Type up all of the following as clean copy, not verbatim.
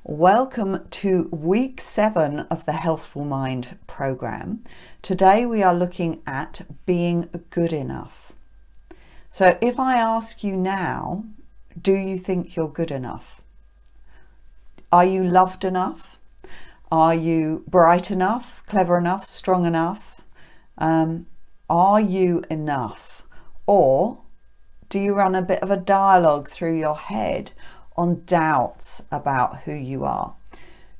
Welcome to week 7 of the Healthful Mind Programme. Today we are looking at being good enough. So if I ask you now, do you think you're good enough? Are you loved enough? Are you bright enough, clever enough, strong enough? Are you enough? Or do you run a bit of a dialogue through your head on doubts about who you are?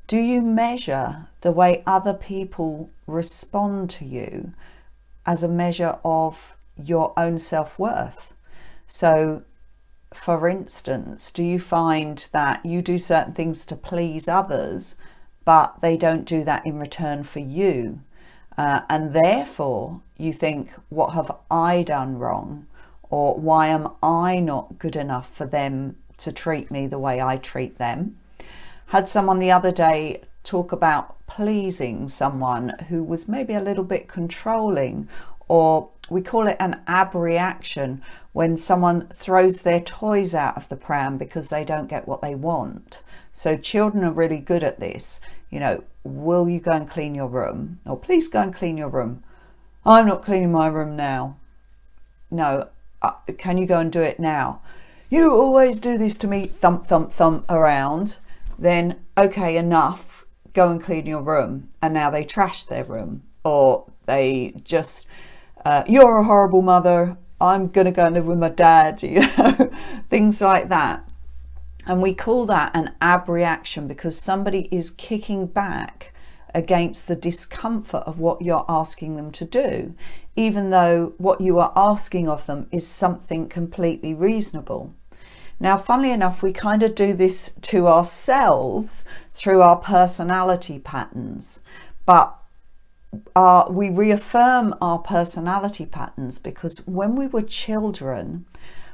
Do you measure the way other people respond to you as a measure of your own self-worth? So, for instance, do you find that you do certain things to please others, but they don't do that in return for you? And therefore you think, what have I done wrong? Or why am I not good enough for them to treat me the way I treat them? Had someone the other day talk about pleasing someone who was maybe a little bit controlling, or we call it an abreaction, when someone throws their toys out of the pram because they don't get what they want. So children are really good at this. You know, will you go and clean your room? Or please go and clean your room. I'm not cleaning my room now. No, can you go and do it now? You always do this to me, thump, thump, thump around. Then, okay, enough, go and clean your room. And now they trash their room. Or they just, you're a horrible mother, I'm going to go and live with my dad, you know, things like that. And we call that an abreaction because somebody is kicking back against the discomfort of what you're asking them to do, even though what you are asking of them is something completely reasonable. Now, funnily enough, we kind of do this to ourselves through our personality patterns, but we reaffirm our personality patterns because when we were children,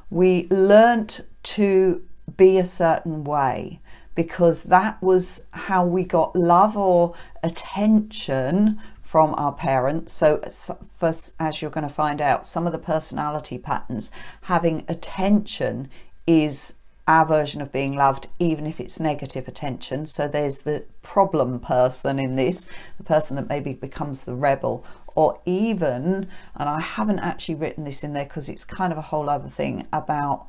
we learnt to be a certain way because that was how we got love or attention from our parents. So first, as you're going to find out, some of the personality patterns, having attention is our version of being loved, even if it's negative attention. So there's the problem person in this, the person that maybe becomes the rebel, or even, and I haven't actually written this in there because it's kind of a whole other thing, about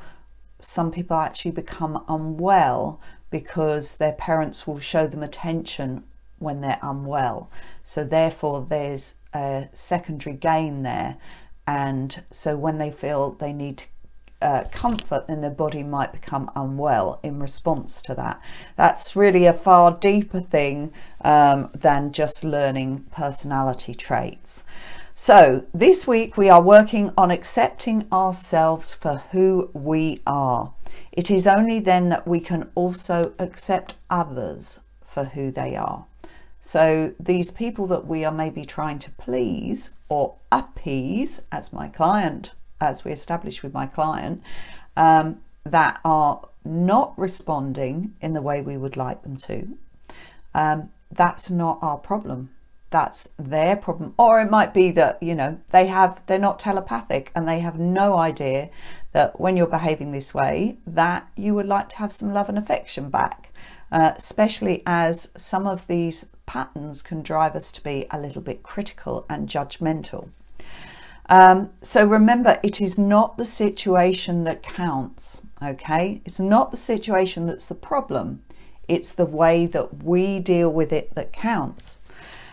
some people actually become unwell because their parents will show them attention when they're unwell. So therefore there's a secondary gain there. And so when they feel they need comfort, then their body might become unwell in response to that. That's really a far deeper thing than just learning personality traits. So this week we are working on accepting ourselves for who we are. It is only then that we can also accept others for who they are. So these people that we are maybe trying to please or appease, as we established with my client, that are not responding in the way we would like them to, that's not our problem. That's their problem. Or it might be that, you know, they're not telepathic and they have no idea that when you're behaving this way that you would like to have some love and affection back, especially as some of these patterns can drive us to be a little bit critical and judgmental. So remember, it is not the situation that counts, okay? It's not the situation that's the problem. It's the way that we deal with it that counts.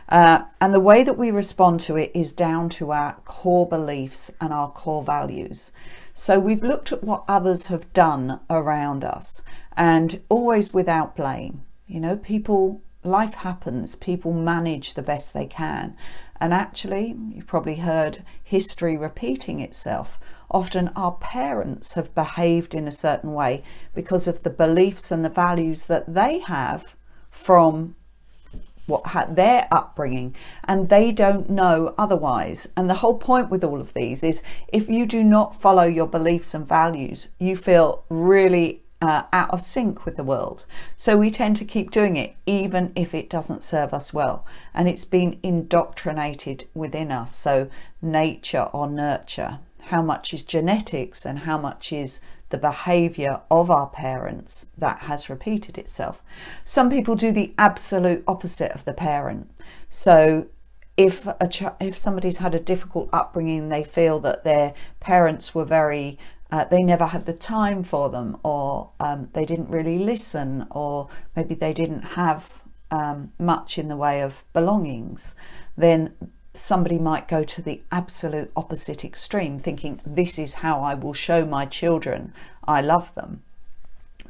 And the way that we respond to it is down to our core beliefs and our core values. So we've looked at what others have done around us, and always without blame. You know, life happens, people manage the best they can. And actually, you've probably heard history repeating itself. Often our parents have behaved in a certain way because of the beliefs and the values that they have from their upbringing, and they don't know otherwise. And the whole point with all of these is, if you do not follow your beliefs and values, you feel really out of sync with the world. So we tend to keep doing it even if it doesn't serve us well, and it's been indoctrinated within us. So nature or nurture, how much is genetics and how much is the behaviour of our parents that has repeated itself. Some people do the absolute opposite of the parent. So if somebody's had a difficult upbringing, they feel that their parents were very they never had the time for them, or they didn't really listen, or maybe they didn't have much in the way of belongings, then somebody might go to the absolute opposite extreme, thinking this is how I will show my children I love them.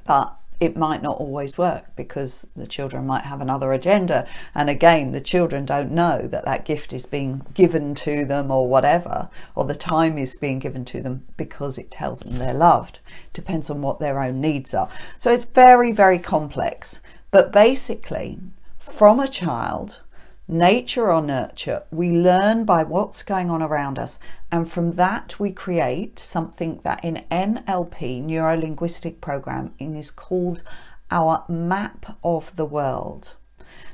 But it might not always work, because the children might have another agenda, and again the children don't know that that gift is being given to them, or whatever, or the time is being given to them because it tells them they're loved. Depends on what their own needs are. So it's very, very complex. But basically, from a child, nature or nurture, we learn by what's going on around us, and from that we create something that in NLP, neuro-linguistic programming, is called our map of the world.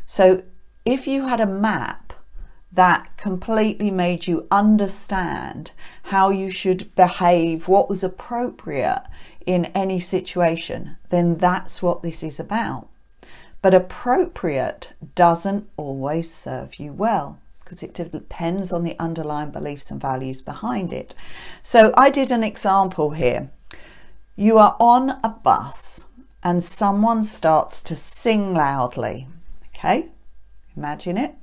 So if you had a map that completely made you understand how you should behave, what was appropriate in any situation, then that's what this is about. But appropriate doesn't always serve you well, because it depends on the underlying beliefs and values behind it. So I did an example here. You are on a bus and someone starts to sing loudly. Okay, imagine it.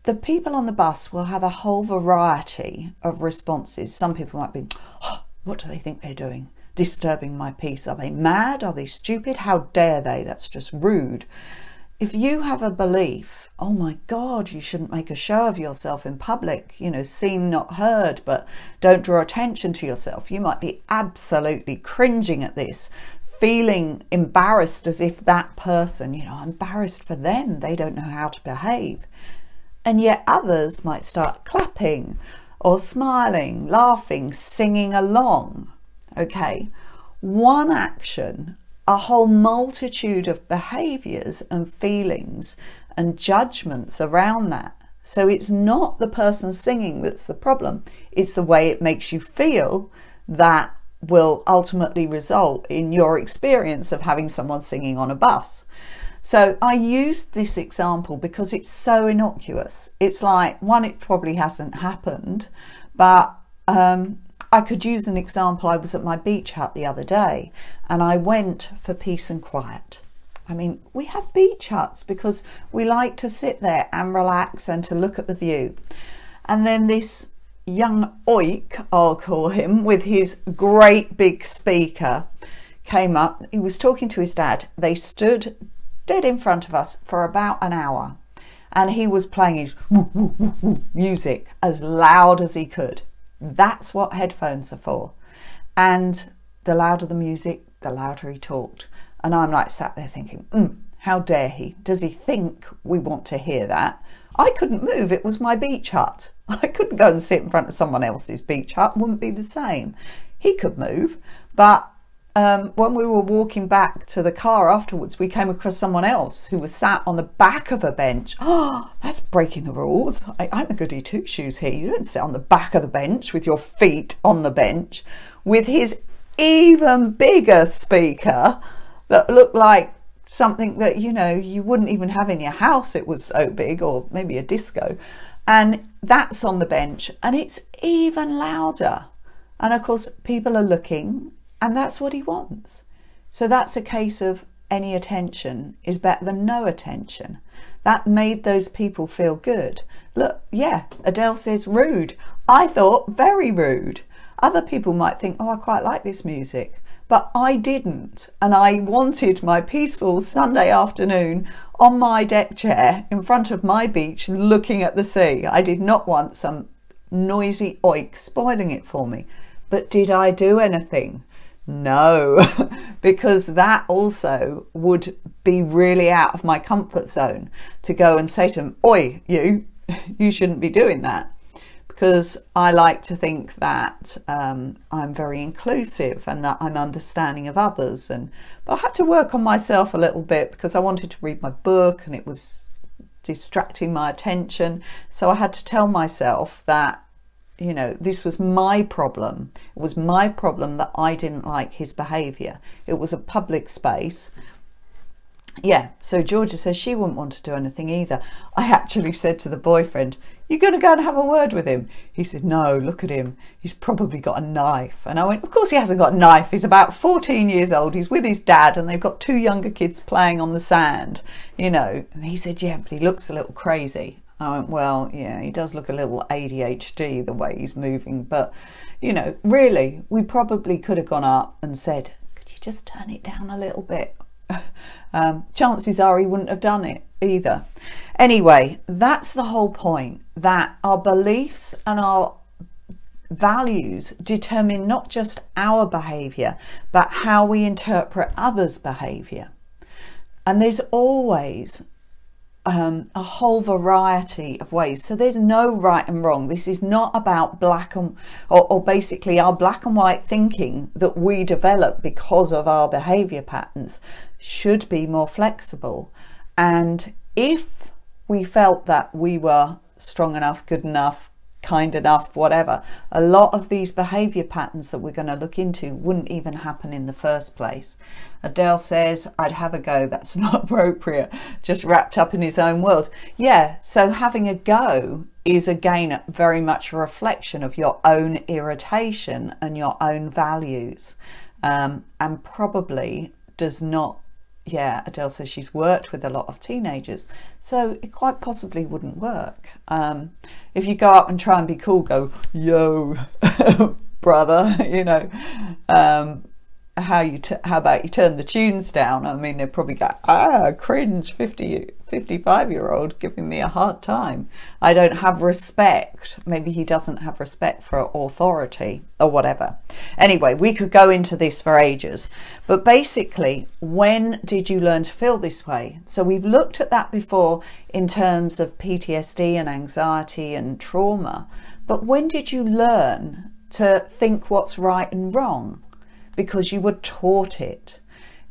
The people on the bus will have a whole variety of responses. Some people might be, oh, what do they think they're doing? Disturbing my peace. Are they mad? Are they stupid? How dare they? That's just rude. If you have a belief, oh my God, you shouldn't make a show of yourself in public, you know, seen, not heard, but don't draw attention to yourself. You might be absolutely cringing at this, feeling embarrassed as if that person, you know, I'm embarrassed for them. They don't know how to behave. And yet others might start clapping or smiling, laughing, singing along. Okay, one action, a whole multitude of behaviours and feelings and judgments around that. So it's not the person singing that's the problem, it's the way it makes you feel that will ultimately result in your experience of having someone singing on a bus. So I used this example because it's so innocuous. It's like, one, it probably hasn't happened, but I could use an example. I was at my beach hut the other day and I went for peace and quiet. I mean, we have beach huts because we like to sit there and relax and to look at the view. And then this young oik, I'll call him, with his great big speaker came up. He was talking to his dad. They stood dead in front of us for about an hour and he was playing his woo, woo, woo, woo music as loud as he could. That's what headphones are for. And the louder the music, the louder he talked. And I'm like sat there thinking, how dare he? Does he think we want to hear that? I couldn't move. It was my beach hut. I couldn't go and sit in front of someone else's beach hut. It wouldn't be the same. He could move. But when we were walking back to the car afterwards, we came across someone else who was sat on the back of a bench. Oh, that's breaking the rules. I'm a goody two-shoes here. You don't sit on the back of the bench with your feet on the bench, with his even bigger speaker that looked like something that, you know, you wouldn't even have in your house. It was so big, or maybe a disco. And that's on the bench and it's even louder. And of course, people are looking. And that's what he wants. So that's a case of any attention is better than no attention. That made those people feel good. Look, yeah, Adele says rude. I thought very rude. Other people might think, oh, I quite like this music. But I didn't. And I wanted my peaceful Sunday afternoon on my deck chair in front of my beach looking at the sea. I did not want some noisy oik spoiling it for me. But did I do anything? No, because that also would be really out of my comfort zone to go and say to them, oi, you shouldn't be doing that. Because I like to think that I'm very inclusive and that I'm understanding of others. But I had to work on myself a little bit because I wanted to read my book and it was distracting my attention. So I had to tell myself that, you know, this was my problem. It was my problem that I didn't like his behaviour. It was a public space. Yeah, so Georgia says she wouldn't want to do anything either. I actually said to the boyfriend, "You're going to go and have a word with him?" He said, "No, look at him. He's probably got a knife." And I went, "Of course he hasn't got a knife. He's about 14 years old. He's with his dad and they've got 2 younger kids playing on the sand, you know." And he said, "Yeah, but he looks a little crazy." I went, "Well, yeah, he does look a little ADHD the way he's moving. But, you know, really, we probably could have gone up and said, 'Could you just turn it down a little bit?'" Chances are he wouldn't have done it either. Anyway, that's the whole point, that our beliefs and our values determine not just our behaviour, but how we interpret others' behaviour. And there's always a whole variety of ways. So there's no right and wrong. This is not about black and or basically our black and white thinking that we develop because of our behaviour patterns should be more flexible. And if we felt that we were strong enough, good enough, kind enough, whatever, a lot of these behaviour patterns that we're going to look into wouldn't even happen in the first place. Adele says, "I'd have a go." That's not appropriate. Just wrapped up in his own world. Yeah, so having a go is again very much a reflection of your own irritation and your own values, and probably does not. Yeah, Adele says she's worked with a lot of teenagers, so it quite possibly wouldn't work. If you go up and try and be cool, go, "Yo, brother," you know, how about you turn the tunes down? I mean, they'd probably go, cringe, 55-year-old giving me a hard time. I don't have respect. Maybe he doesn't have respect for authority or whatever. Anyway, we could go into this for ages. But basically, when did you learn to feel this way? So we've looked at that before in terms of PTSD and anxiety and trauma. But when did you learn to think what's right and wrong? Because you were taught it.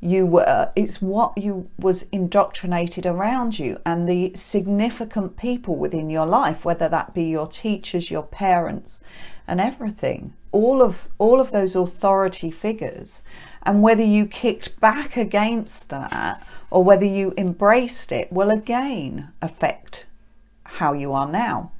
It's what you was indoctrinated around you, and the significant people within your life, whether that be your teachers, your parents, and everything, all of those authority figures, and whether you kicked back against that or whether you embraced it will again affect how you are now.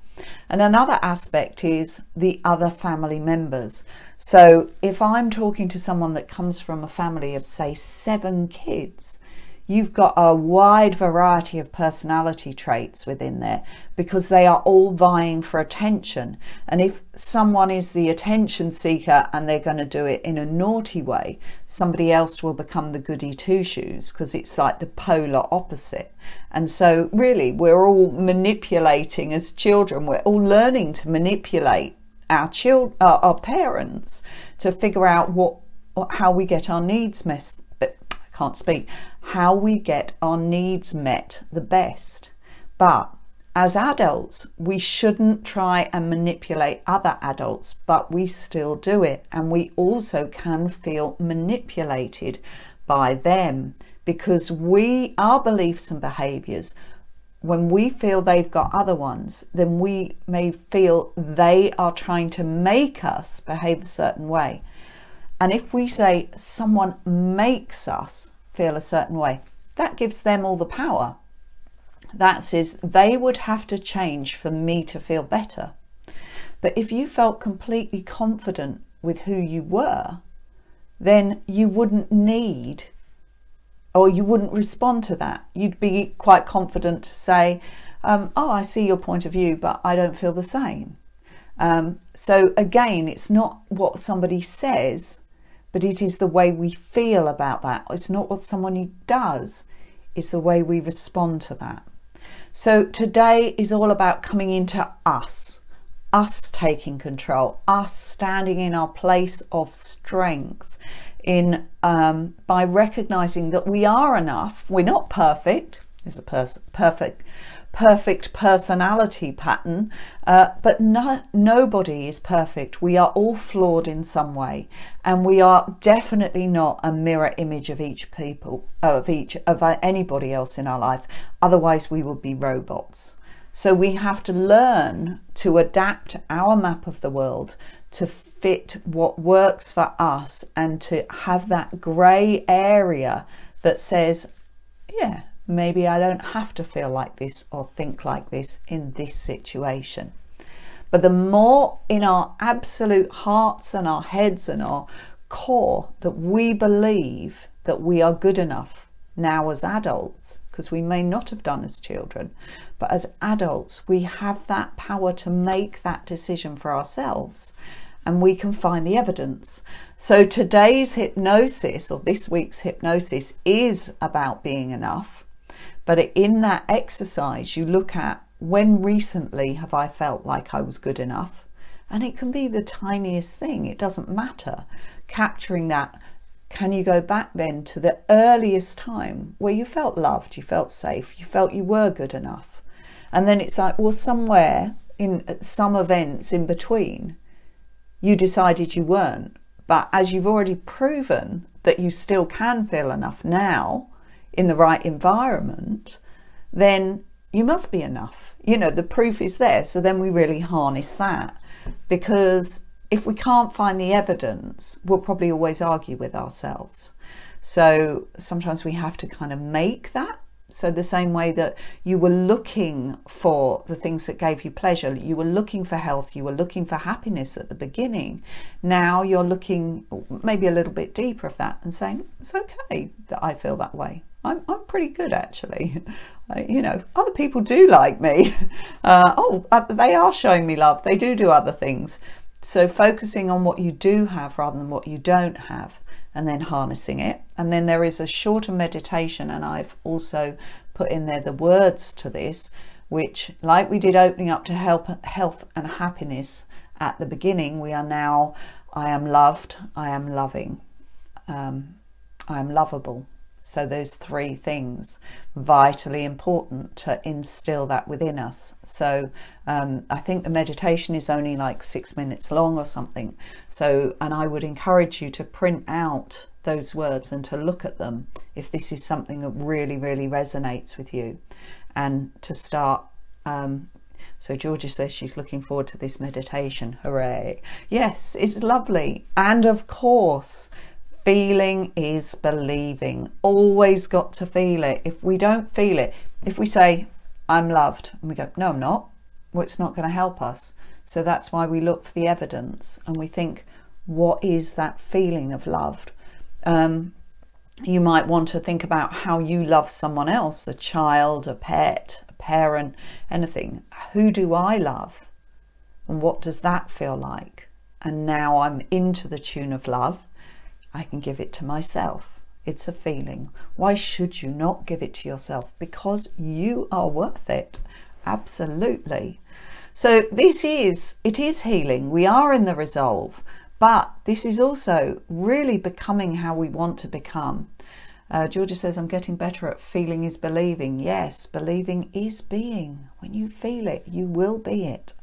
And another aspect is the other family members. So if I'm talking to someone that comes from a family of, say, 7 kids, you've got a wide variety of personality traits within there because they are all vying for attention. And if someone is the attention seeker and they're going to do it in a naughty way, somebody else will become the goody two-shoes because it's like the polar opposite. And so really we're all manipulating as children. We're all learning to manipulate our parents to figure out how we get our needs how we get our needs met the best. But as adults, we shouldn't try and manipulate other adults, but we still do it. And we also can feel manipulated by them because our beliefs and behaviours, when we feel they've got other ones, then we may feel they are trying to make us behave a certain way. And if we say someone makes us feel a certain way, that gives them all the power. That says they would have to change for me to feel better. But if you felt completely confident with who you were, then you wouldn't need, or you wouldn't respond to that. You'd be quite confident to say, oh, I see your point of view, but I don't feel the same. So again, it's not what somebody says, but it is the way we feel about that. It's not what somebody does, it's the way we respond to that. So today is all about coming into us taking control, us standing in our place of strength, by recognizing that we are enough. We're not perfect. There's a perfect personality pattern, but nobody is perfect. We are all flawed in some way, and we are definitely not a mirror image of anybody else in our life. Otherwise we would be robots. So we have to learn to adapt our map of the world to fit what works for us, and to have that grey area that says, yeah, maybe I don't have to feel like this or think like this in this situation. But the more in our absolute hearts and our heads and our core that we believe that we are good enough now as adults, because we may not have done as children, but as adults we have that power to make that decision for ourselves, and we can find the evidence. So today's hypnosis, or this week's hypnosis, is about being enough. But in that exercise you look at, when recently have I felt like I was good enough? And it can be the tiniest thing, it doesn't matter. Capturing that, can you go back then to the earliest time where you felt loved, you felt safe, you felt you were good enough? And then it's like, well, somewhere in some events in between, you decided you weren't. But as you've already proven that you still can feel enough now in the right environment, then you must be enough. You know, the proof is there. So then we really harness that, because if we can't find the evidence, we'll probably always argue with ourselves. So sometimes we have to kind of make that. So the same way that you were looking for the things that gave you pleasure, you were looking for health, you were looking for happiness at the beginning. Now you're looking maybe a little bit deeper of that and saying, it's okay that I feel that way. I'm pretty good, actually. You know, other people do like me. They are showing me love. They do other things. So focusing on what you do have rather than what you don't have, and then harnessing it. And then there is a shorter meditation, and I've also put in there the words to this, which, like we did opening up to health and happiness at the beginning, we are now, I am loved, I am loving, I am lovable. So those three things, vitally important to instill that within us. So I think the meditation is only like 6 minutes long or something. So, and I would encourage you to print out those words and to look at them if this is something that really, really resonates with you, and to start. So Georgia says she's looking forward to this meditation. Hooray. Yes, it's lovely. And of course, feeling is believing. Always got to feel it. If we don't feel it, if we say, I'm loved, and we go, no, I'm not, well, it's not going to help us. So that's why we look for the evidence, and we think, what is that feeling of loved? You might want to think about how you love someone else, a child, a pet, a parent, anything. Who do I love? And what does that feel like? And now I'm into the tune of love. I can give it to myself. It's a feeling. Why should you not give it to yourself? Because you are worth it. Absolutely. So it is healing. We are in the resolve, but this is also really becoming how we want to become. Georgia says, I'm getting better at feeling is believing. Yes, believing is being. When you feel it, you will be it.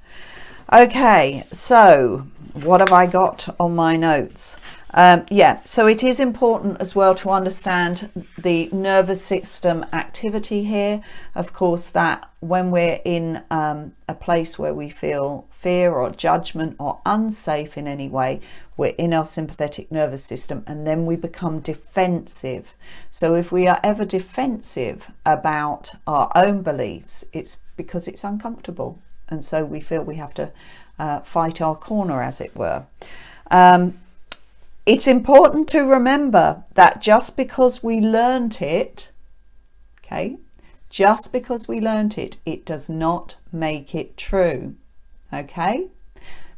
Okay, so what have I got on my notes? So it is important as well to understand the nervous system activity here. Of course, that when we're in a place where we feel fear or judgment or unsafe in any way, we're in our sympathetic nervous system, and then we become defensive. So if we are ever defensive about our own beliefs, it's because it's uncomfortable. And so we feel we have to fight our corner, as it were. It's important to remember that just because we learnt it, it does not make it true, okay?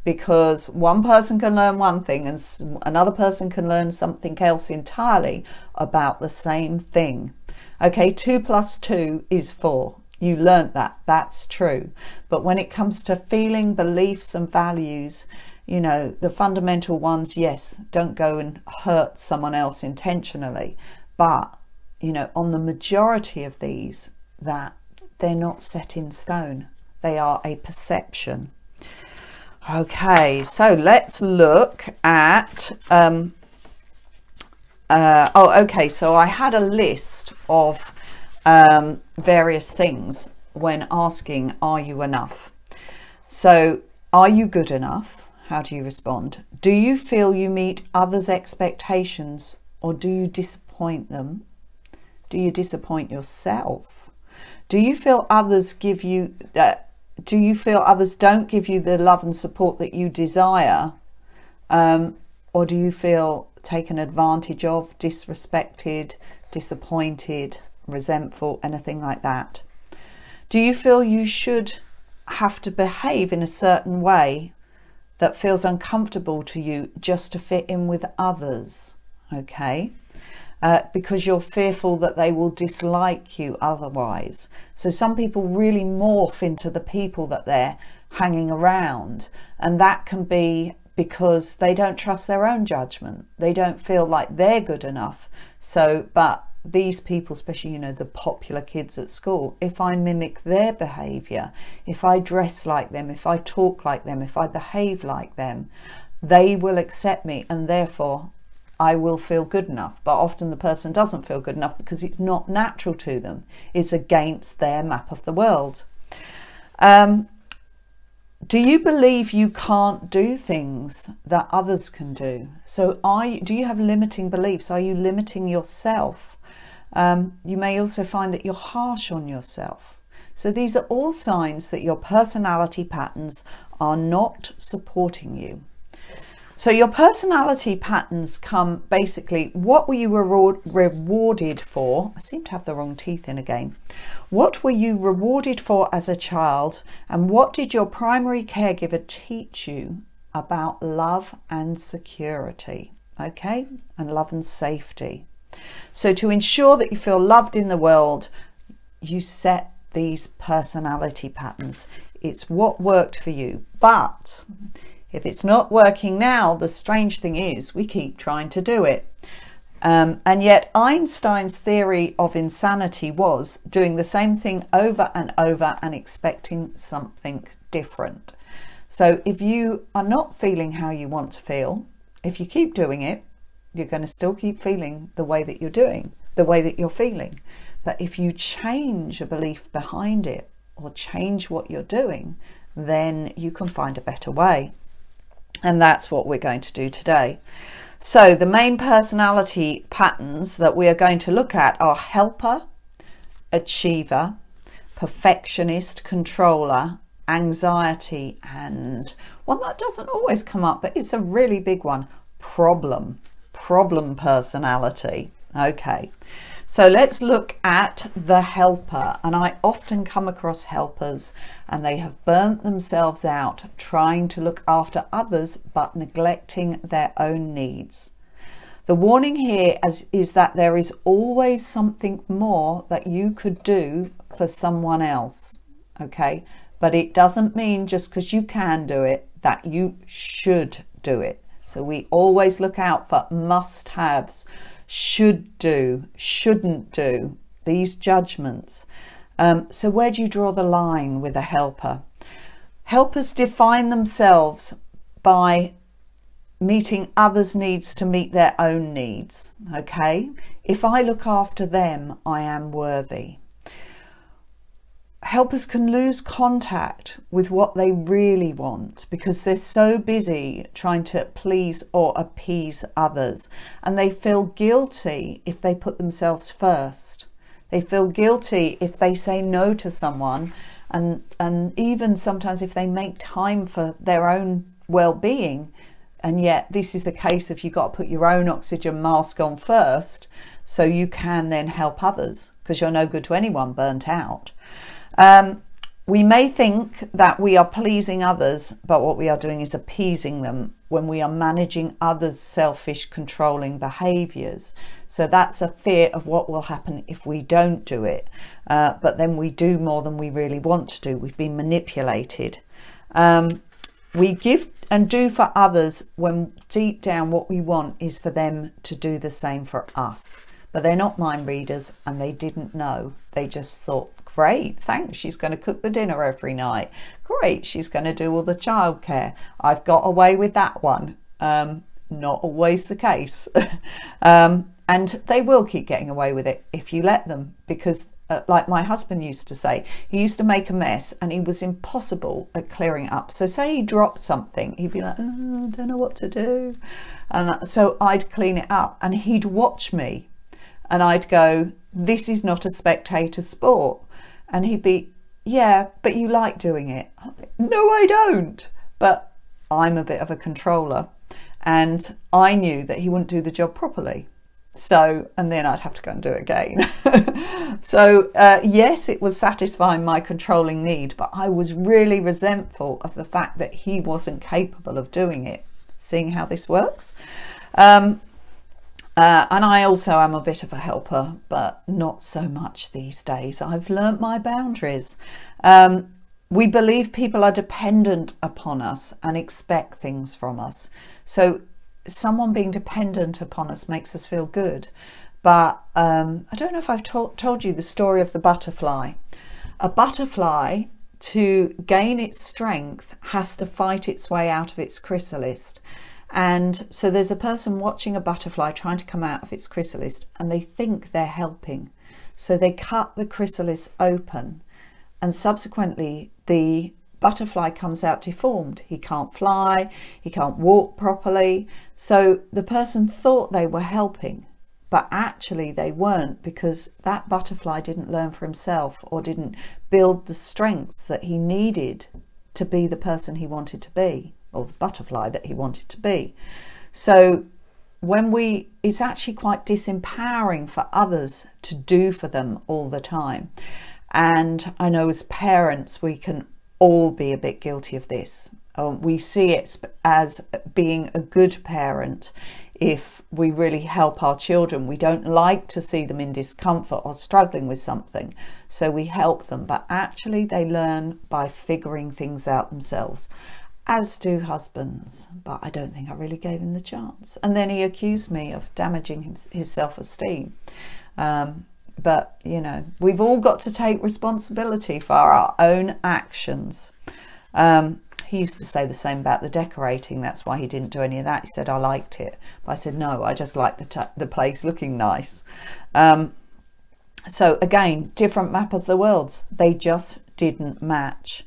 Because one person can learn one thing and another person can learn something else entirely about the same thing. Okay, 2 + 2 is 4. You learnt that, that's true. But when it comes to feeling, beliefs and values, you know, the fundamental ones, yes, don't go and hurt someone else intentionally. But, you know, on the majority of these, that they're not set in stone. They are a perception. Okay, so let's look at, so I had a list of various things when asking, are you enough? So, are you good enough? How do you respond? Do you feel you meet others' expectations, or do you disappoint them? Do you disappoint yourself? Do you feel others give you do you feel others don't give you the love and support that you desire? Or do you feel taken advantage of, disrespected, disappointed, resentful, anything like that? Do you feel you should have to behave in a certain way that feels uncomfortable to you just to fit in with others? Okay. Because you're fearful that they will dislike you otherwise. So some people really morph into the people that they're hanging around, and that can be because they don't trust their own judgment. They don't feel like they're good enough. So, but these people, especially, the popular kids at school, if I mimic their behavior, if I dress like them, if I talk like them, if I behave like them, they will accept me, and therefore I will feel good enough. But often the person doesn't feel good enough because it's not natural to them. It's against their map of the world. Do you believe you can't do things that others can do? So do you have limiting beliefs? Are you limiting yourself? You may also find that you're harsh on yourself. So these are all signs that your personality patterns are not supporting you. So your personality patterns come basically, what were you rewarded for? I seem to have the wrong teeth in again. What were you rewarded for as a child? And what did your primary caregiver teach you about love and security? Okay, and love and safety. So to ensure that you feel loved in the world, you set these personality patterns. It's what worked for you. But if it's not working now, the strange thing is we keep trying to do it. And yet Einstein's theory of insanity was doing the same thing over and over and expecting something different. So if you are not feeling how you want to feel, if you keep doing it, you're going to still keep feeling the way that you're doing, the way that you're feeling. But if you change a belief behind it or change what you're doing, then you can find a better way. And that's what we're going to do today. So the main personality patterns that we are going to look at are helper, achiever, perfectionist, controller, anxiety, and one that doesn't always come up, but it's a really big one, problem personality. Okay, so let's look at the helper. And I often come across helpers and they have burnt themselves out trying to look after others but neglecting their own needs. The warning here is that there is always something more that you could do for someone else. Okay, but it doesn't mean just because you can do it that you should do it. So we always look out for must-haves, should do, shouldn't do, these judgments. So where do you draw the line with a helper? Helpers define themselves by meeting others' needs to meet their own needs. Okay, if I look after them, I am worthy. Helpers can lose contact with what they really want because they're so busy trying to please or appease others, and they feel guilty if they put themselves first. They feel guilty if they say no to someone, and even sometimes if they make time for their own well-being. And yet this is a case of you've got to put your own oxygen mask on first so you can then help others, because you're no good to anyone burnt out. We may think that we are pleasing others, but what we are doing is appeasing them when we are managing others' selfish, controlling behaviours. So that's a fear of what will happen if we don't do it. But then we do more than we really want to do. We've been manipulated. We give and do for others when deep down what we want is for them to do the same for us. But they're not mind readers and they didn't know. They just thought, great, thanks, she's going to cook the dinner every night. Great, she's going to do all the childcare. I've got away with that one. Not always the case. And they will keep getting away with it if you let them, because like my husband used to say, he used to make a mess and he was impossible at clearing it up. So say he dropped something, he'd be like, oh, I don't know what to do. And so I'd clean it up and he'd watch me and I'd go, this is not a spectator sport. And he'd be, yeah, but you like doing it. No, I don't. But I'm a bit of a controller and I knew that he wouldn't do the job properly. So, and then I'd have to go and do it again. So yes, it was satisfying my controlling need, but I was really resentful of the fact that he wasn't capable of doing it. Seeing how this works. And I also am a bit of a helper, but not so much these days. I've learnt my boundaries. We believe people are dependent upon us and expect things from us. So someone being dependent upon us makes us feel good. But I don't know if I've told you the story of the butterfly. A butterfly, to gain its strength, has to fight its way out of its chrysalis. And so there's a person watching a butterfly trying to come out of its chrysalis and they think they're helping. So they cut the chrysalis open and subsequently the butterfly comes out deformed. He can't fly, he can't walk properly. So the person thought they were helping, but actually they weren't, because that butterfly didn't learn for himself or didn't build the strengths that he needed to be the person he wanted to be, or the butterfly that he wanted to be. So it's actually quite disempowering for others to do for them all the time. And I know as parents, we can all be a bit guilty of this. We see it as being a good parent if we really help our children. We don't like to see them in discomfort or struggling with something, so we help them, but actually they learn by figuring things out themselves, as do husbands. But I don't think I really gave him the chance, and then he accused me of damaging his self-esteem. But you know, we've all got to take responsibility for our own actions. He used to say the same about the decorating. That's why he didn't do any of that. He said, I liked it. But I said, no, I just like the place looking nice. So again, different map of the worlds. They just didn't match.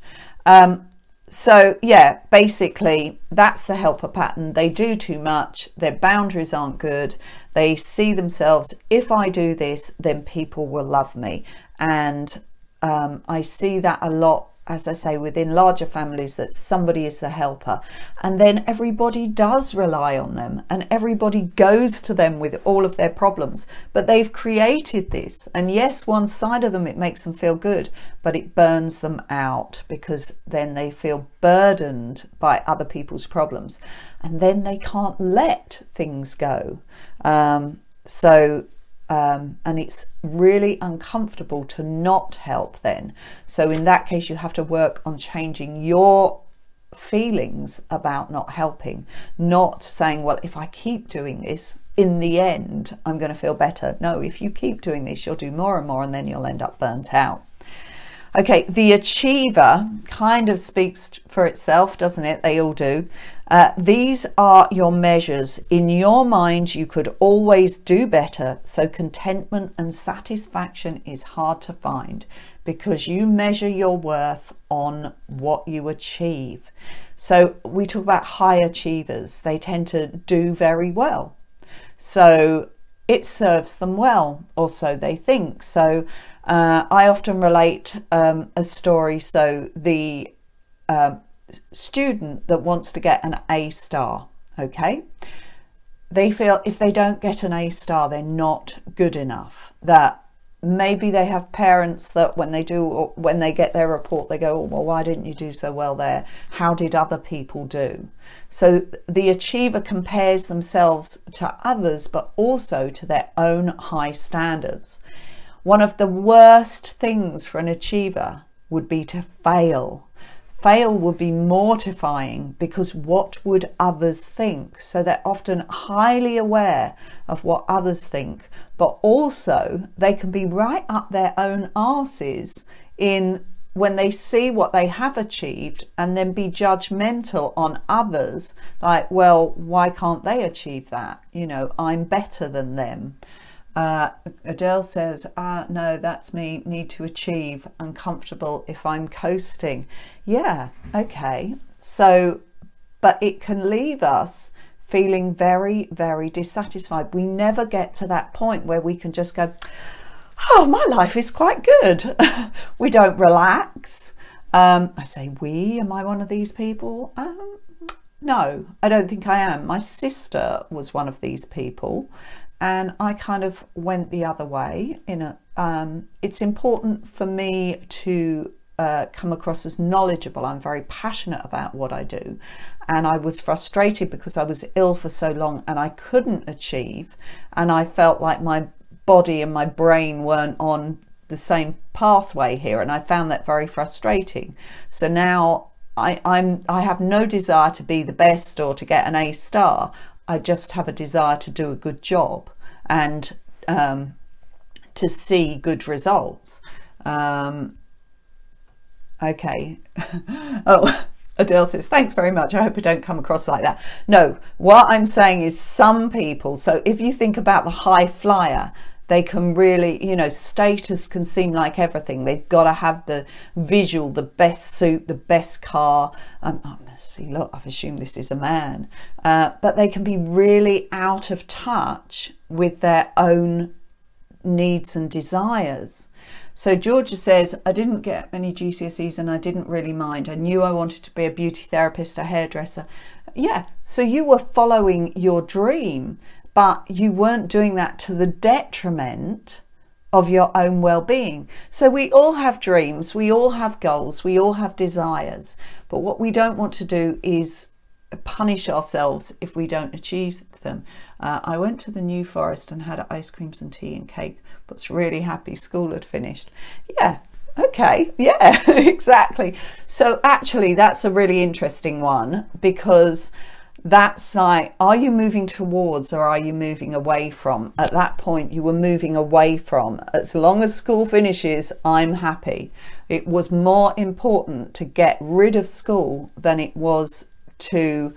So yeah, basically that's the helper pattern. They do too much. Their boundaries aren't good. They see themselves, if I do this, then people will love me. And I see that a lot, as I say, within larger families, that somebody is the helper. And then everybody does rely on them and everybody goes to them with all of their problems. But they've created this. And yes, one side of them, it makes them feel good, but it burns them out, because then they feel burdened by other people's problems. And then they can't let things go. And it's really uncomfortable to not help then. So in that case, you have to work on changing your feelings about not helping, not saying, well, if I keep doing this, in the end, I'm going to feel better. No, if you keep doing this, you'll do more and more, and then you'll end up burnt out. Okay, the achiever kind of speaks for itself, doesn't it? They all do. These are your measures. In your mind, you could always do better. So contentment and satisfaction is hard to find, because you measure your worth on what you achieve. So we talk about high achievers. They tend to do very well. So it serves them well, or so they think. So I often relate a story. So the student that wants to get an A star, okay, they feel if they don't get an A star, they're not good enough. That maybe they have parents that when they get their report, they go, oh, well, why didn't you do so well there? How did other people do? So the achiever compares themselves to others, but also to their own high standards. One of the worst things for an achiever would be to fail. Fail would be mortifying, because what would others think? So they're often highly aware of what others think, but also they can be right up their own arses in when they see what they have achieved, and then be judgmental on others, like, well, why can't they achieve that? You know, I'm better than them. Adele says, no, that's me, need to achieve, uncomfortable if I'm coasting. Yeah, okay. So, but it can leave us feeling very, very dissatisfied. We never get to that point where we can just go, oh, my life is quite good. We don't relax. I say we, am I one of these people? No, I don't think I am. My sister was one of these people, and I kind of went the other way. It's important for me to come across as knowledgeable. I'm very passionate about what I do, and I was frustrated because I was ill for so long and I couldn't achieve, and I felt like my body and my brain weren't on the same pathway here, and I found that very frustrating. So now I have no desire to be the best or to get an A star. I just have a desire to do a good job and to see good results. Okay. Oh, Adele says, thanks very much. I hope I don't come across like that. No, what I'm saying is some people, so if you think about the high flyer, they can really, you know, status can seem like everything. They've got to have the visual, the best suit, the best car. See, look, I've assumed this is a man. But they can be really out of touch with their own needs and desires. So Georgia says, I didn't get many GCSEs and I didn't really mind. I knew I wanted to be a beauty therapist, a hairdresser. Yeah, so you were following your dream, but you weren't doing that to the detriment of your own well-being. So we all have dreams, we all have goals, we all have desires, but what we don't want to do is punish ourselves if we don't achieve them. I went to the New Forest and had ice creams and tea and cake, but was really happy school had finished. Yeah, okay, yeah, exactly. So actually that's a really interesting one, because that's like, are you moving towards or are you moving away from? At that point you were moving away from. As long as school finishes, I'm happy. It was more important to get rid of school than it was to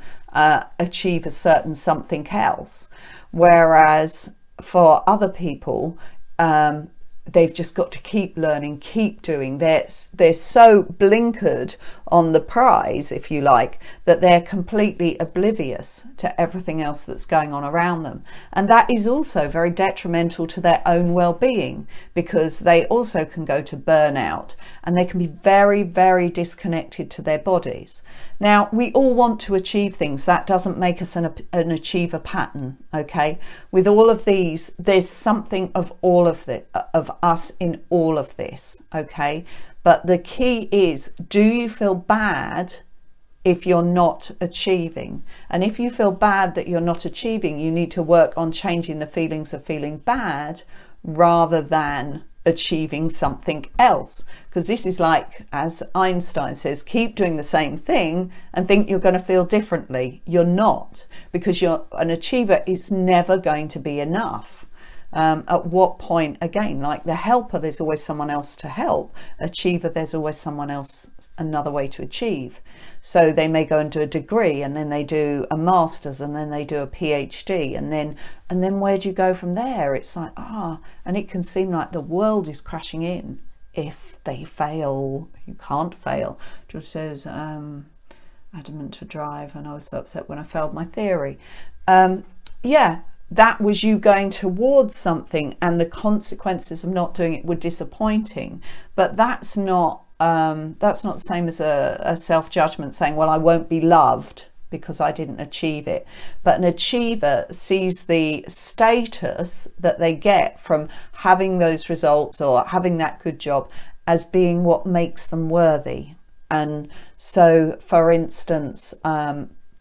achieve a certain something else. Whereas for other people, they've just got to keep learning, keep doing. They're so blinkered on the prize, if you like, that they're completely oblivious to everything else that's going on around them. And that is also very detrimental to their own well-being, because they also can go to burnout and they can be very, very disconnected to their bodies. Now, we all want to achieve things. That doesn't make us an achiever pattern, okay? With all of these, there's something of all of us in all of this, okay? But the key is, do you feel bad if you're not achieving? And if you feel bad that you're not achieving, you need to work on changing the feelings of feeling bad rather than achieving something else. Because this is like, as Einstein says, keep doing the same thing and think you're going to feel differently. You're not, because you're an achiever. It's never going to be enough. At what point, again, like the helper, there's always someone else to help. Achiever, there's always someone else, another way to achieve. So they may go and do a degree, and then they do a master's, and then they do a PhD, and then where do you go from there? It's like, and it can seem like the world is crashing in if they fail. You can't fail. Just says, adamant to drive, and I was so upset when I failed my theory. Yeah, that was you going towards something, and the consequences of not doing it were disappointing. But that's not the same as a self-judgment saying, well, I won't be loved because I didn't achieve it. But an achiever sees the status that they get from having those results or having that good job as being what makes them worthy. And so, for instance,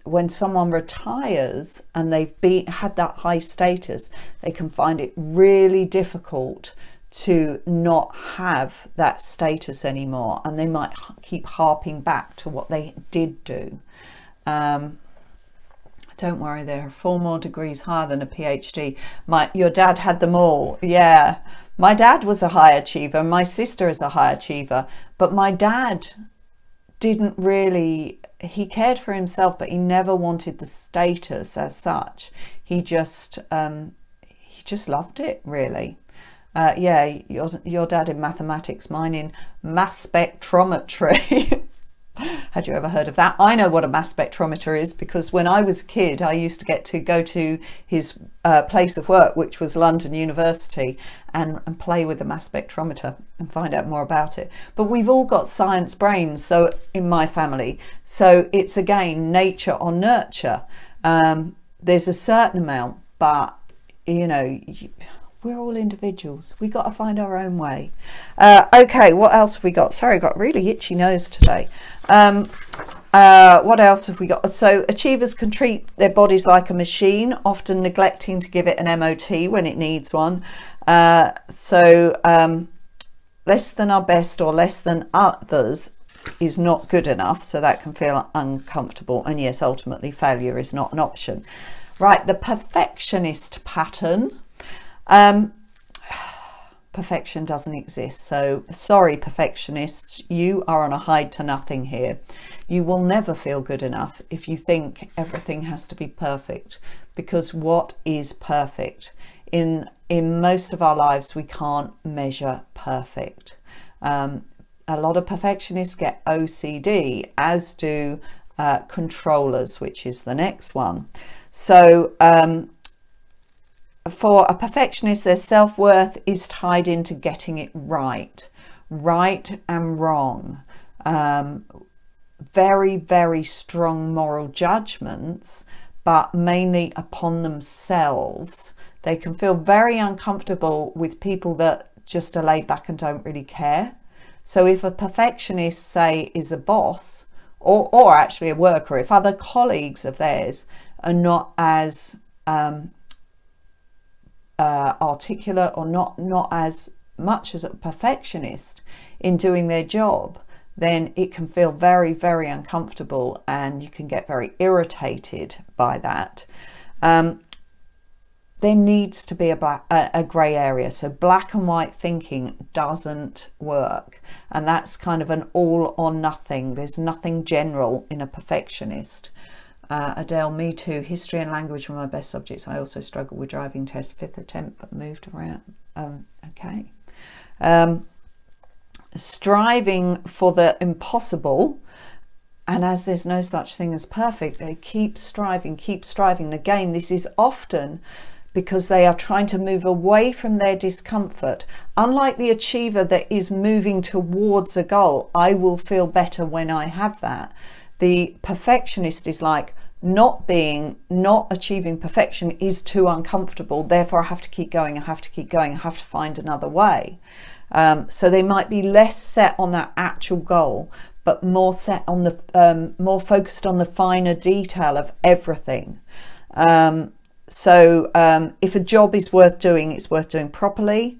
when someone retires and they've had that high status, they can find it really difficult to not have that status anymore, and they might keep harping back to what they did do. Don't worry, there are 4 more degrees higher than a PhD. Your dad had them all. Yeah, my dad was a high achiever, my sister is a high achiever, but my dad didn't really, he cared for himself, but he never wanted the status as such. He just just loved it, really. Yeah, your dad in mathematics, mine in mass spectrometry. Had you ever heard of that? I know what a mass spectrometer is, because when I was a kid, I used to get to go to his place of work, which was London University, and play with the mass spectrometer and find out more about it. But we've all got science brains, so in my family. So it's, again, nature or nurture. There's a certain amount, but, you know, we're all individuals. We got to find our own way. Okay, what else have we got? Sorry, I got a really itchy nose today. What else have we got? So achievers can treat their bodies like a machine, often neglecting to give it an MOT when it needs one. Less than our best or less than others is not good enough, so that can feel uncomfortable. And yes, ultimately failure is not an option. Right, the perfectionist pattern. Perfection doesn't exist. So sorry, perfectionists, you are on a hide to nothing here. You will never feel good enough if you think everything has to be perfect, because what is perfect? In most of our lives, we can't measure perfect. A lot of perfectionists get OCD, as do controllers, which is the next one. So for a perfectionist, their self-worth is tied into getting it right and wrong. Very, very strong moral judgments, but mainly upon themselves. They can feel very uncomfortable with people that just are laid back and don't really care. So if a perfectionist, say, is a boss, or actually a worker, if other colleagues of theirs are not as articulate or not as much as a perfectionist in doing their job, then it can feel very, very uncomfortable, and you can get very irritated by that. There needs to be a grey area. So black and white thinking doesn't work, and that's kind of an all or nothing. There's nothing general in a perfectionist. Adele, me too. History and language were my best subjects. I also struggled with driving test, 5th attempt, but moved around. Okay. Striving for the impossible, and as there's no such thing as perfect, they keep striving. And again, this is often because they are trying to move away from their discomfort. Unlike the achiever that is moving towards a goal, I will feel better when I have that. The perfectionist is like, not achieving perfection is too uncomfortable, therefore I have to keep going, I have to find another way. So they might be less set on that actual goal, but more set on the more focused on the finer detail of everything. So if a job is worth doing, it's worth doing properly.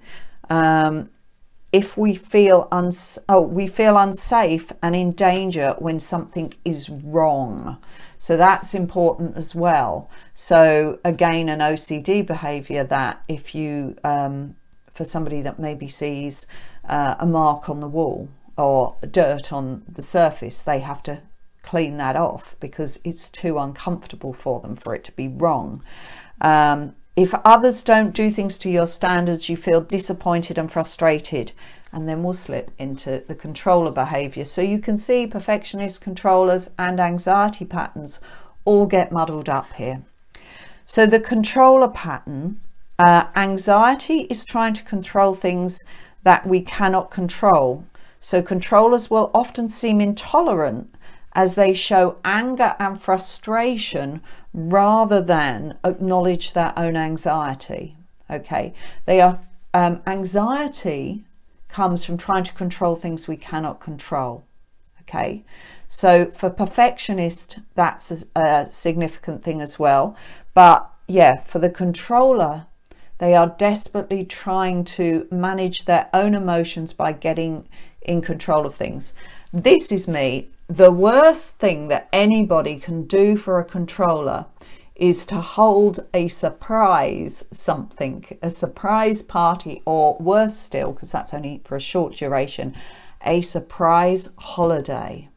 If we feel unsafe and in danger when something is wrong. So that's important as well. So again, an OCD behavior, that if you, for somebody that maybe sees a mark on the wall or dirt on the surface, they have to clean that off because it's too uncomfortable for them for it to be wrong. If others don't do things to your standards, you feel disappointed and frustrated, and then we'll slip into the controller behavior. So you can see perfectionist, controllers and anxiety patterns all get muddled up here. So the controller pattern, anxiety is trying to control things that we cannot control. So controllers will often seem intolerant as they show anger and frustration rather than acknowledge their own anxiety. Okay, anxiety comes from trying to control things we cannot control. Okay, so for perfectionist, that's a significant thing as well. But yeah, for the controller, they are desperately trying to manage their own emotions by getting in control of things. This is me. The worst thing that anybody can do for a controller is to hold a surprise something, a surprise party, or worse still, because that's only for a short duration, a surprise holiday.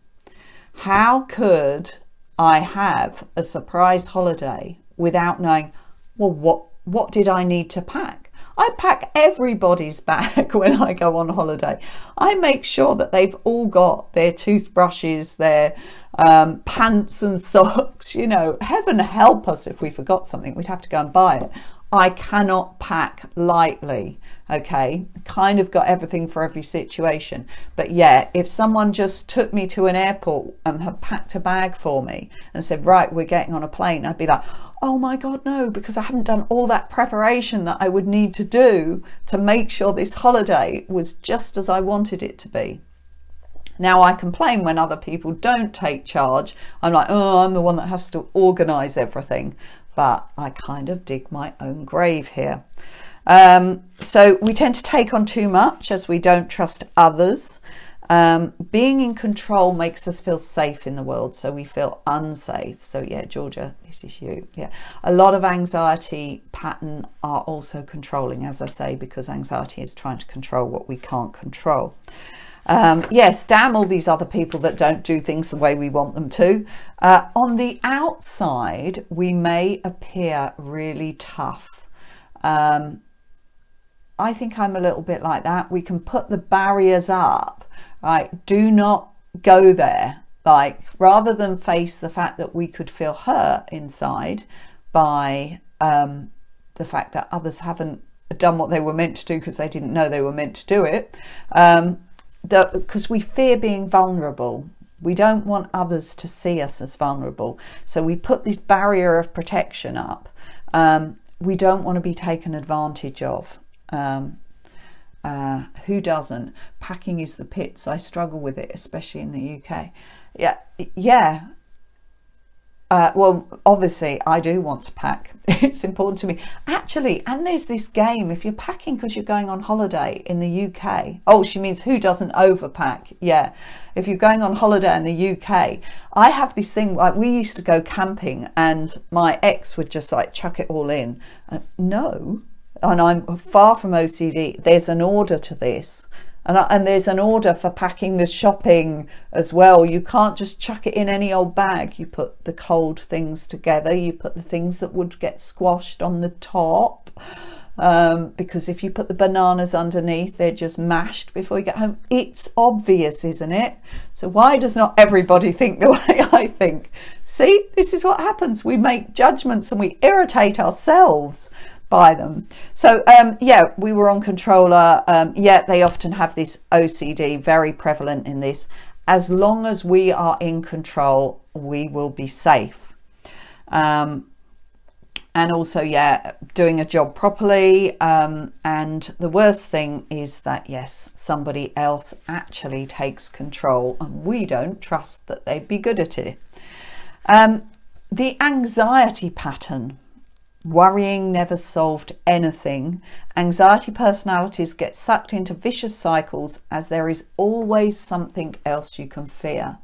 How could I have a surprise holiday without knowing, well, what did I need to pack? I pack everybody's bag when I go on holiday. I make sure that they've all got their toothbrushes, their pants and socks. You know, heaven help us if we forgot something, we'd have to go and buy it. I cannot pack lightly, okay? Kind of got everything for every situation. But yeah, if someone just took me to an airport and had packed a bag for me and said, right, we're getting on a plane, I'd be like, oh my God, no, because I haven't done all that preparation that I would need to do to make sure this holiday was just as I wanted it to be. Now, I complain when other people don't take charge. I'm like, oh, I'm the one that has to organise everything. But I kind of dig my own grave here. So we tend to take on too much as we don't trust others. Being in control makes us feel safe in the world, so we feel unsafe. So yeah, Georgia, this is you. Yeah, a lot of anxiety pattern are also controlling, as I say, because anxiety is trying to control what we can't control. Yes, damn all these other people that don't do things the way we want them to. On the outside, we may appear really tough. I think I'm a little bit like that. We can put the barriers up, right? Do not go there. Like, rather than face the fact that we could feel hurt inside by the fact that others haven't done what they were meant to do because they didn't know they were meant to do it. Because we fear being vulnerable. We don't want others to see us as vulnerable. So we put this barrier of protection up. We don't want to be taken advantage of. Who doesn't? Packing is the pits. I struggle with it, especially in the UK. Yeah. Well, obviously, I do want to pack. It's important to me. Actually, and there's this game, if you're packing because you're going on holiday in the UK. Oh, she means who doesn't overpack? Yeah. If you're going on holiday in the UK, I have this thing, like we used to go camping and my ex would just like chuck it all in. No. And I'm far from OCD. There's an order to this. And there's an order for packing the shopping as well. You can't just chuck it in any old bag. You put the cold things together. You put the things that would get squashed on the top. Because if you put the bananas underneath, they're just mashed before you get home. It's obvious, isn't it? So why does not everybody think the way I think? See, this is what happens. We make judgments and we irritate ourselves by them. So yeah, we were on controller. Yeah, they often have this OCD, very prevalent in this. As long as we are in control, we will be safe. And also, yeah, doing a job properly. And the worst thing is that, yes, somebody else actually takes control and we don't trust that they'd be good at it. The anxiety pattern. Worrying never solved anything. Anxiety personalities get sucked into vicious cycles as there is always something else you can fear.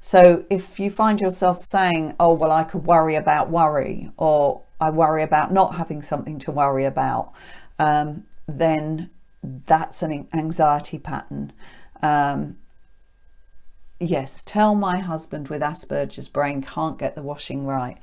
So if you find yourself saying, oh, well, I could worry about worry, or I worry about not having something to worry about, then that's an anxiety pattern. Yes, tell my husband with Asperger's brain can't get the washing right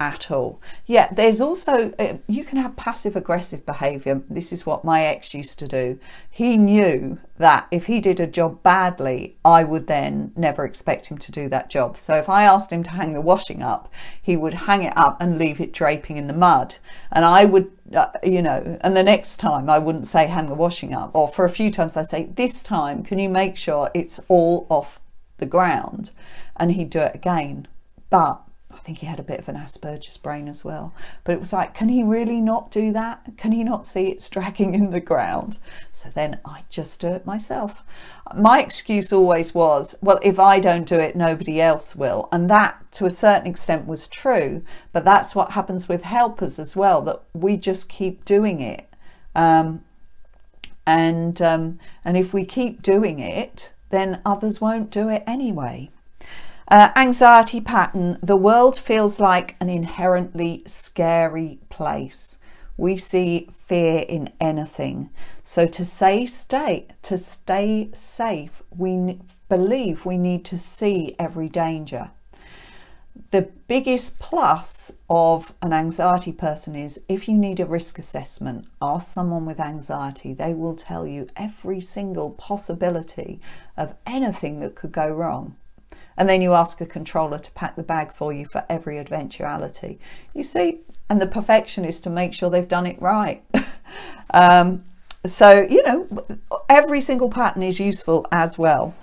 at all. Yeah, there's also, you can have passive aggressive behavior. This is what my ex used to do. He knew that if he did a job badly, I would then never expect him to do that job. So if I asked him to hang the washing up, he would hang it up and leave it draping in the mud. And I would, you know, and the next time I wouldn't say hang the washing up, or for a few times I'd say, this time, can you make sure it's all off the ground? And he'd do it again. But I think he had a bit of an Asperger's brain as well. But it was like, can he really not do that? Can he not see it's dragging in the ground? So then I just do it myself. My excuse always was, well, if I don't do it, nobody else will. And that, to a certain extent, was true. But that's what happens with helpers as well, that we just keep doing it. And if we keep doing it, then others won't do it anyway. Anxiety pattern. The world feels like an inherently scary place. We see fear in anything. So to stay safe, we believe we need to see every danger. The biggest plus of an anxiety person is if you need a risk assessment, ask someone with anxiety. They will tell you every single possibility of anything that could go wrong. And then you ask a controller to pack the bag for you for every eventuality. You see, and the perfectionist to make sure they've done it right. So, you know, every single pattern is useful as well.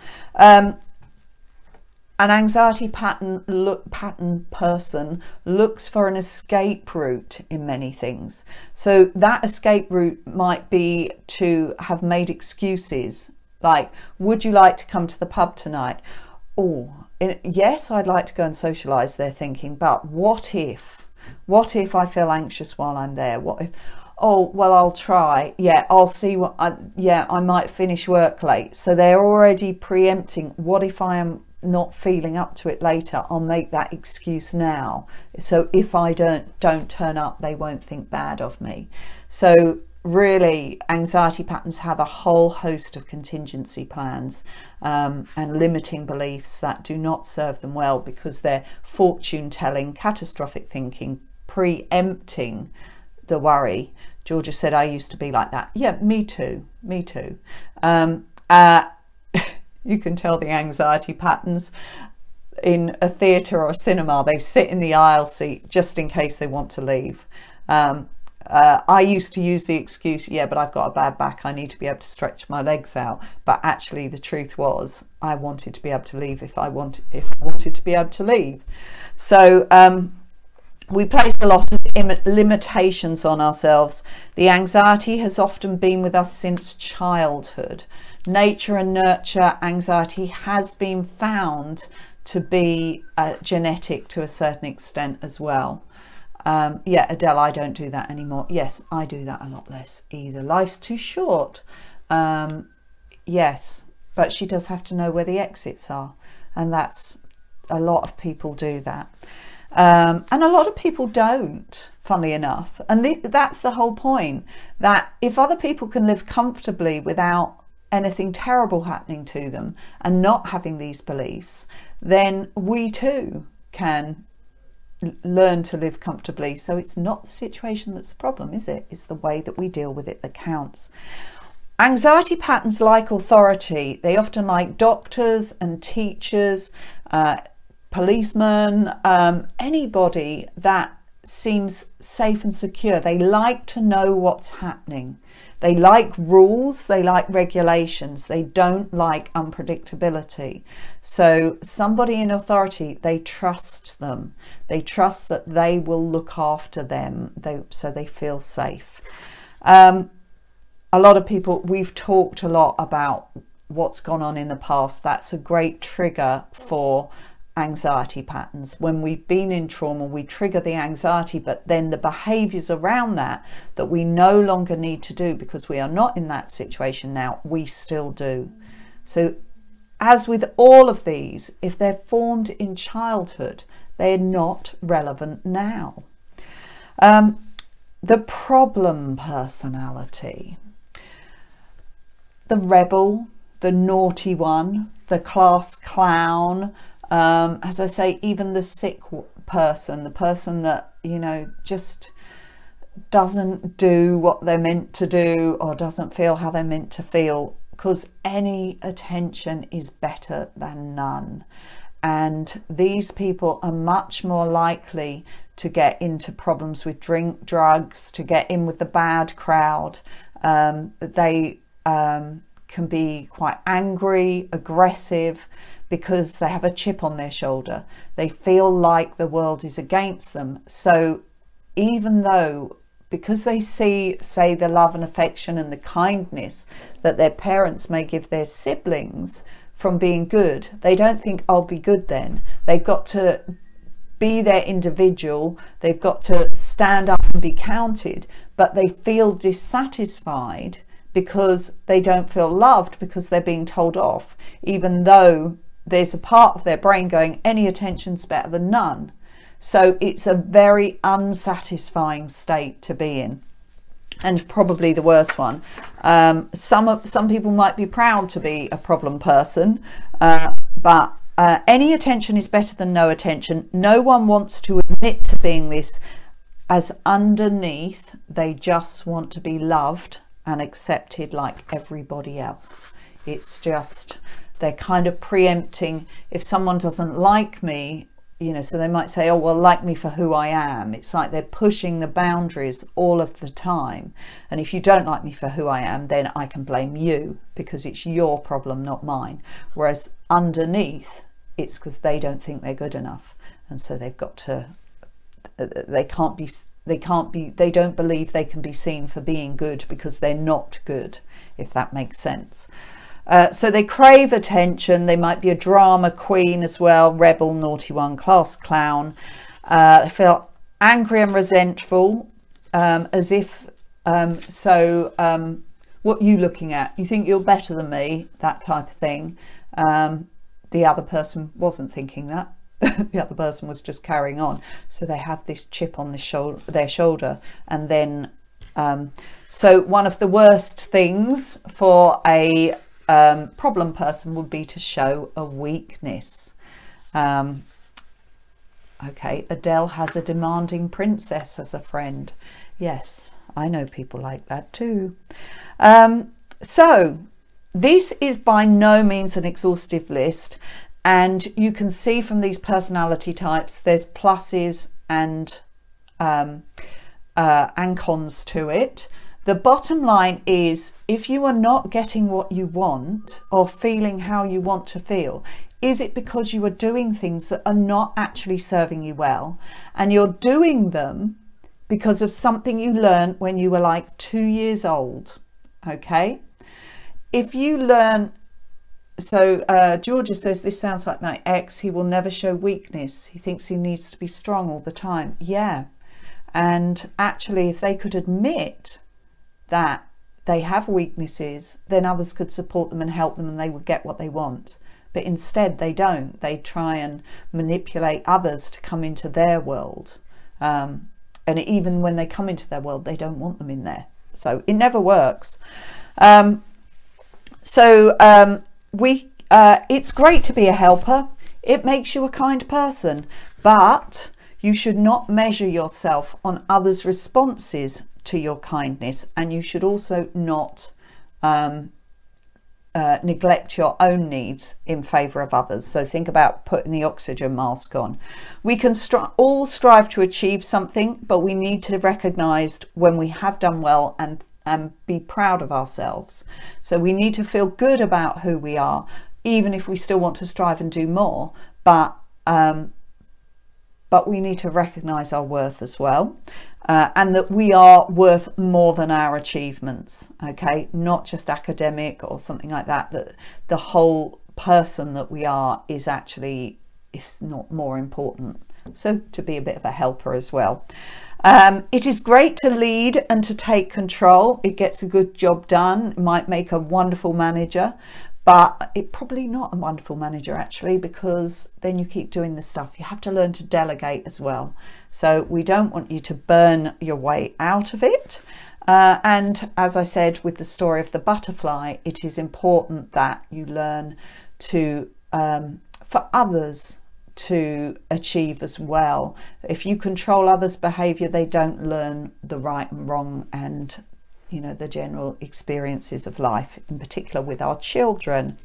An anxiety pattern person looks for an escape route in many things. So that escape route might be to have made excuses like, would you like to come to the pub tonight? Oh, yes, I'd like to go and socialise, they're thinking, but what if I feel anxious while I'm there? What if, oh, well, I'll try. Yeah, I'll see I might finish work late. So they're already preempting, what if I am not feeling up to it later? I'll make that excuse now. So if I don't turn up, they won't think bad of me. So really, anxiety patterns have a whole host of contingency plans and limiting beliefs that do not serve them well, because they're fortune telling, catastrophic thinking, preempting the worry. Georgia said, I used to be like that. Yeah, me too. You can tell the anxiety patterns in a theatre or a cinema. They sit in the aisle seat just in case they want to leave. I used to use the excuse, yeah, but I've got a bad back, I need to be able to stretch my legs out. But actually the truth was, I wanted to be able to leave if I wanted to be able to leave. So we place a lot of limitations on ourselves. The anxiety has often been with us since childhood. Nature and nurture anxiety has been found to be genetic to a certain extent as well. Yeah, Adele, I don't do that anymore. Yes, I do that a lot less either. Life's too short. Yes, but she does have to know where the exits are. And that's, a lot of people do that. And a lot of people don't, funnily enough. And that's the whole point, that if other people can live comfortably without anything terrible happening to them and not having these beliefs, then we too can learn to live comfortably. So it's not the situation that's the problem, is it? It's the way that we deal with it that counts. Anxiety patterns like authority. They often like doctors and teachers, policemen, anybody that seems safe and secure. They like to know what's happening. They like rules, they like regulations, they don't like unpredictability. So somebody in authority, they trust them. They trust that they will look after them, so they feel safe. A lot of people, we've talked a lot about what's gone on in the past. That's a great trigger for anxiety patterns. When we've been in trauma, we trigger the anxiety, but then the behaviors around that we no longer need to do because we are not in that situation now, we still do. So as with all of these, if they're formed in childhood, they're not relevant now. The problem personality, the rebel, the naughty one, the class clown, as I say, even the sick person, the person that, you know, just doesn't do what they're meant to do or doesn't feel how they're meant to feel, because any attention is better than none. And these people are much more likely to get into problems with drink, drugs, to get in with the bad crowd. They can be quite angry, aggressive, because they have a chip on their shoulder. They feel like the world is against them. So even though, because they see, say, the love and affection and the kindness that their parents may give their siblings from being good, they don't think, I'll be good then. They've got to be their individual. They've got to stand up and be counted, but they feel dissatisfied because they don't feel loved, because they're being told off, even though there's a part of their brain going, any attention's better than none. So it's a very unsatisfying state to be in, and probably the worst one. Some people might be proud to be a problem person, but any attention is better than no attention. No one wants to admit to being this, as underneath they just want to be loved and accepted like everybody else. It's just, they're kind of preempting, if someone doesn't like me, you know, so they might say, oh, well, like me for who I am. It's like they're pushing the boundaries all of the time. And if you don't like me for who I am, then I can blame you because it's your problem, not mine. Whereas underneath, it's because they don't think they're good enough. And so they've got to, they don't believe they can be seen for being good because they're not good, if that makes sense. So they crave attention. They might be a drama queen as well, rebel, naughty one, class clown. They feel angry and resentful, as if, what are you looking at? You think you're better than me, that type of thing. The other person wasn't thinking that. The other person was just carrying on. So they have this chip on their shoulder. And then, so one of the worst things for a problem person would be to show a weakness. Okay, Adele has a demanding princess as a friend. Yes, I know people like that too. So this is by no means an exhaustive list, and you can see from these personality types there's pluses and cons to it. The bottom line is, if you are not getting what you want or feeling how you want to feel, is it because you are doing things that are not actually serving you well, and you're doing them because of something you learned when you were like 2 years old? Okay, if you learn, so Georgia says, this sounds like my ex. He will never show weakness. He thinks he needs to be strong all the time. Yeah, and actually if they could admit that they have weaknesses, then others could support them and help them, and they would get what they want. But instead they don't. They try and manipulate others to come into their world, and even when they come into their world, they don't want them in there. So it never works. It's great to be a helper. It makes you a kind person, but you should not measure yourself on others' responses to your kindness, and you should also not neglect your own needs in favour of others. So think about putting the oxygen mask on. We can all strive to achieve something, but we need to recognise when we have done well and be proud of ourselves. So we need to feel good about who we are, even if we still want to strive and do more, but we need to recognise our worth as well. And that we are worth more than our achievements, okay? Not just academic or something like that, that the whole person that we are is actually, if not more important. So to be a bit of a helper as well. It is great to lead and to take control. It gets a good job done. It might make a wonderful manager, but it's probably not a wonderful manager actually, because then you keep doing the stuff. You have to learn to delegate as well. So we don't want you to burn your way out of it. And as I said with the story of the butterfly, it is important that you learn to, for others to achieve as well. If you control others' behaviour, they don't learn the right and wrong and, you know, the general experiences of life, in particular with our children.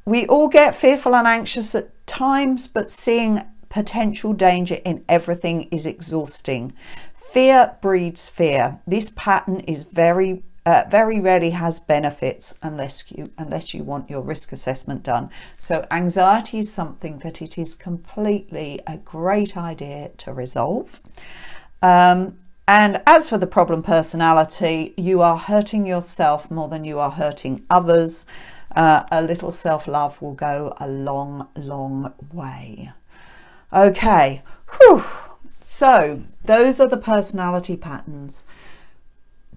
We all get fearful and anxious at times, but seeing potential danger in everything is exhausting. Fear breeds fear. This pattern is very rarely has benefits unless you want your risk assessment done. So anxiety is something that it is completely a great idea to resolve. And as for the problem personality, you are hurting yourself more than you are hurting others. A little self-love will go a long, long way. Okay, whew. So those are the personality patterns.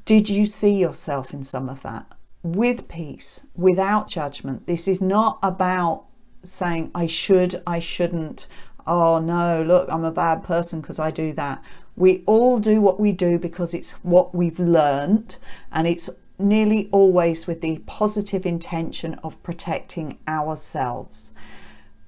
Did you see yourself in some of that? With peace, without judgment. This is not about saying I should, I shouldn't. Oh no, look, I'm a bad person because I do that. We all do what we do because it's what we've learned, and it's nearly always with the positive intention of protecting ourselves.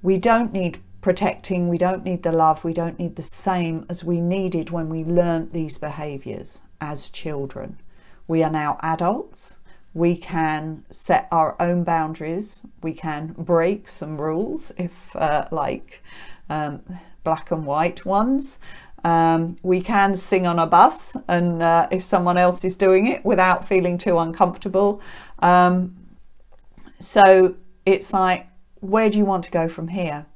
We don't need protecting, we don't need the love, we don't need the same as we needed when we learnt these behaviours as children. We are now adults. We can set our own boundaries. We can break some rules if black and white ones. We can sing on a bus, and if someone else is doing it without feeling too uncomfortable. So it's like, where do you want to go from here?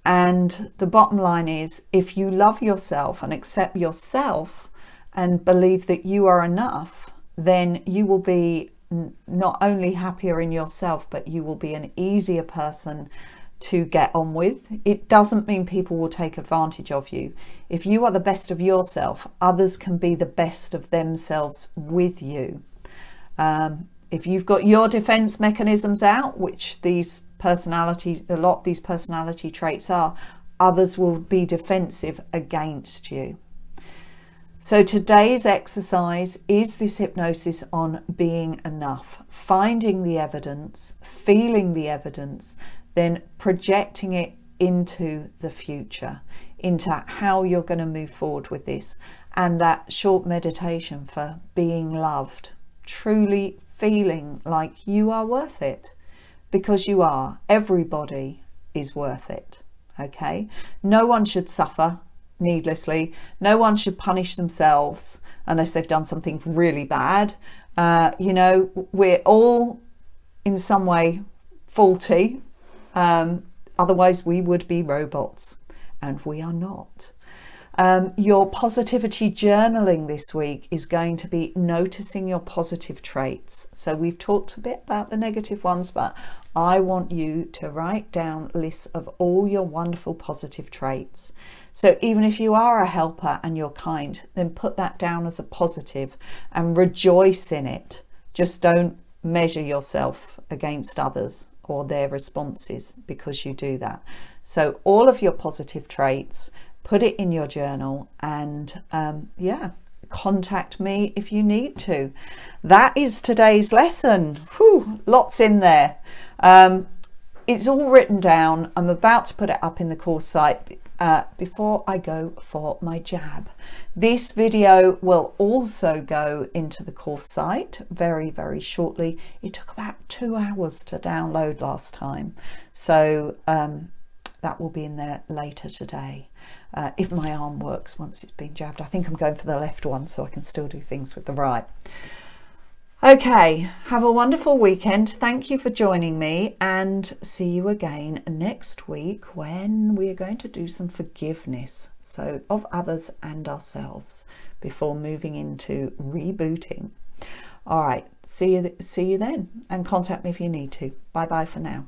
And the bottom line is, if you love yourself and accept yourself and believe that you are enough, then you will be not only happier in yourself, but you will be an easier person to get on with. It doesn't mean people will take advantage of you. If you are the best of yourself, others can be the best of themselves with you. If you've got your defense mechanisms out, which a lot of these personality traits are, others will be defensive against you. So today's exercise is this hypnosis on being enough, finding the evidence, feeling the evidence, then projecting it into the future, into how you're going to move forward with this. And that short meditation for being loved, truly feeling like you are worth it, because you are. Everybody is worth it. Okay? No one should suffer needlessly. No one should punish themselves unless they've done something really bad. We're all in some way faulty. Otherwise we would be robots, and we are not. Your positivity journaling this week is going to be noticing your positive traits. So we've talked a bit about the negative ones, but I want you to write down lists of all your wonderful positive traits. So even if you are a helper and you're kind, then put that down as a positive and rejoice in it. Just don't measure yourself against others or their responses because you do that. So all of your positive traits, put it in your journal, and contact me if you need to. That is today's lesson. Whew, lots in there. It's all written down. I'm about to put it up in the course site before I go for my jab. This video will also go into the course site very, very shortly. It took about 2 hours to download last time. So that will be in there later today. If my arm works once it's been jabbed. I think I'm going for the left one so I can still do things with the right. Okay, have a wonderful weekend. Thank you for joining me, and see you again next week when we're going to do some forgiveness, so of others and ourselves, before moving into rebooting. All right, see you then, and contact me if you need to. Bye bye for now.